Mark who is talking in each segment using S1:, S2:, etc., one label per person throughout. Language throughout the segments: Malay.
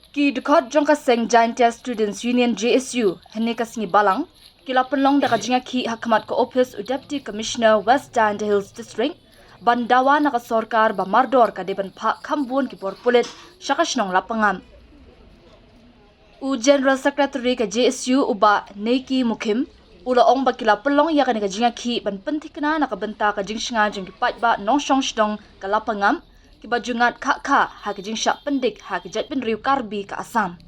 S1: Ki dekot jong kaseng Giantia Students Union JSU hene kasngi balang kila penlong da kajinga ki hakamat ko office u Deputy Commissioner West Giant Hills District bandawa naka sorkar ba mardor ka deban pa kambun ki porpulit syakasnong lapangam. U General Secretary ka JSU uba Neki Mukim ula ong ba kila penlong ya ka kajinga ki ban pentikna nakabenta ka jingsnga jong kipat ba nongsong shdong ka lapangam kibajungat kha ha kijing syak pendik ha kijat pen riu karbi ka Assam.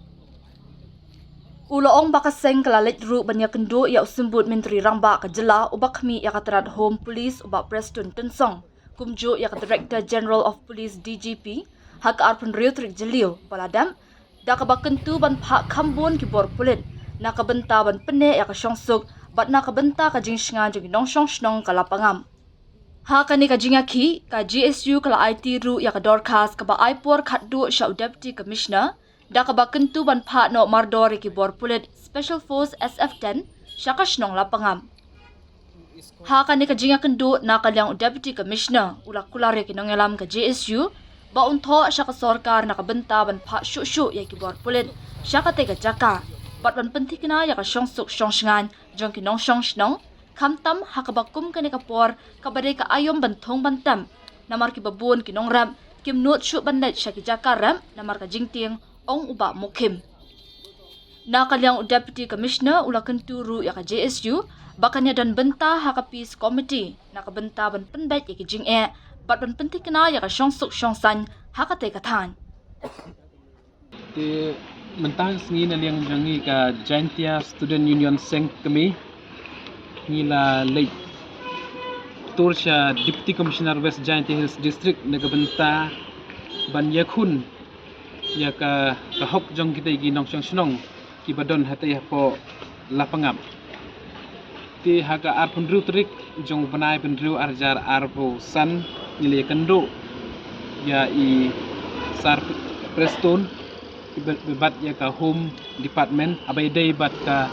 S1: Uloong bakaseng kalalit ru banya kendo ya usumbut Menteri Rangba ka jela ubakmi ya katarat Home Police ubak Preston Tensong kumjo ya ka Director General of Police DGP ha ka arpun riu trik jelio baladam da ka bakentu ban pa kambun ki bor pulit na ka benta ban pene ya ka syongsuk bat na ka benta ka jingsnga jong nongsong shnong ka lapangam. Ha kani ka jinga ki ka GSU kala IT ru ya ka dorkas ka ba aipor khatdu sya Deputy Commissioner da ka ba kentu ban pha no mardor ki bor pulit Special Force SF10 sya ka shnong lapangam. Ha kani ka jinga kendu na kalyang Deputy Commissioner ula kulare ki nongelam ka GSU ba untho sya ka sorkar na ka benta ban pha syu ya ki bor pulit sya ka te ka jaka bat ban pentikna ya ka syongsuk syongsngan jong ki nongsong shnong kamtam hakabakum kani kapor kabadai ka ayom bantong bantam namar ki babun ki nongram kim not shu bandat syaki jakaram namar ka jingting ong uba mukim na kalyang Deputy Commissioner ula kenturu ya ka JSU bakanya dan benta haka peace committee na ka benta ban penbet ya ki jing bat ban pentikna ya ka syongsuk syongsan haka te kathan
S2: te mentang sengi na liang jangi ka Giantia Student Union Seng kami ngila late Torsha Deputy Commissioner West Giant Hills District nagabenta ban yakun ya ka hok jong kita gi nong snong ki badon hatay po lapangam ti haga arpun rutrik jong banai pendru arjar arbo san ngile kendo ya i sar Preston bebat ya ka home department abai day bat ka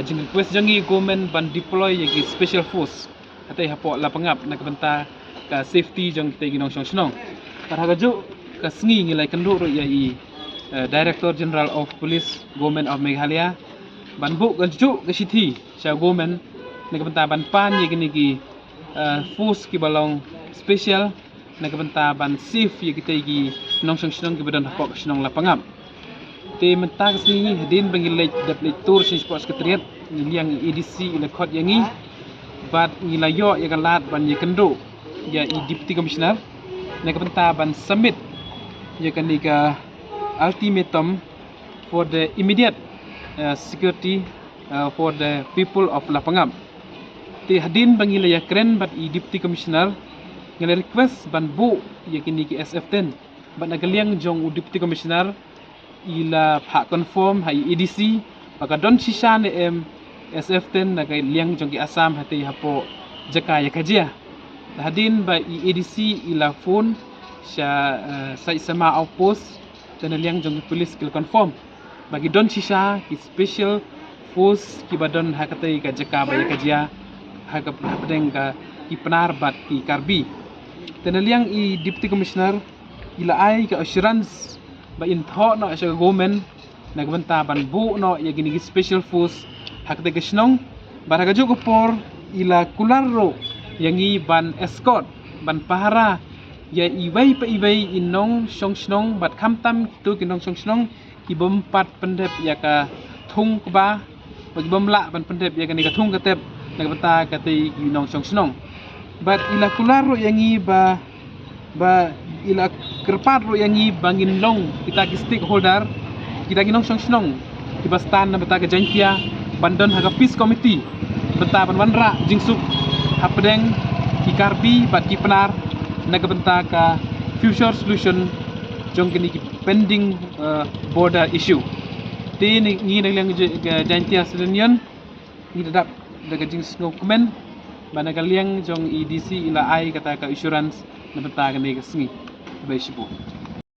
S2: jeng request jangi government ban deploy yagi special force atay hapo lapangap nakabenta ka safety jong kita ginong snong para gajo ka sngi ngilai kendo ro ya i Director General of Police Government of Meghalaya ban bu gajo ka sithi sa government nakabenta ban pan yagi nigi force ki balong special nakabenta ban safe yagi kita gi nong snong ki badan hapo snong lapangap te mentang sini hadin bangilai dapat tur sin sports sekretariat yang EDC ilakot yangi bat ngilayo ya kalat ban ye kendo ya Deputy Commissioner na kapenta ban submit ya kanika ultimatum for the immediate security for the people of Lapangam te hadin bangilai ya kren bat Deputy Commissioner ngala request ban bu ya kiniki SF10 ban nagaliang jong Deputy Commissioner ila hak confirm hai EDC baka don sisa ne SF10 na kay liang jong Assam hati hapo jaka ya kajia hadin ba EDC ila phone sya sa sama outpost dan liang jong police kil confirm bagi don sisa ki special force ki badon hakati ka jaka ba ya kajia hak pedeng ka ki penar bat ki karbi dan liang Deputy Commissioner ila ai ka assurance ba intho no sa government nagbenta ban bu no ya gini special force hakte gesnong bara gajo ko por ila kularro yangi ban escort ban pahara ya ibai pa ibai inong songsnong bat kamtam tu kinong songsnong ibom pat pendep ya ka thung ba bagi bomla ban pendep ya gani ka thung katep nagbenta kate kinong songsnong bat ila kularro yangi ba ila kerpat ro yangi bangin long kita ki stakeholder kita ginong snong kibastan na beta ka Giantia bandon haga peace committee beta ban wanra jingsuk hapdeng ki karbi bat ki penar nagabenta ka future solution jong kini ki pending border issue te ni naglang Giantia Student ni dadap daga jingsuk komen banagaliang jong EDC ila ai kata ka insurance na benta ka ni kasngi Beijo.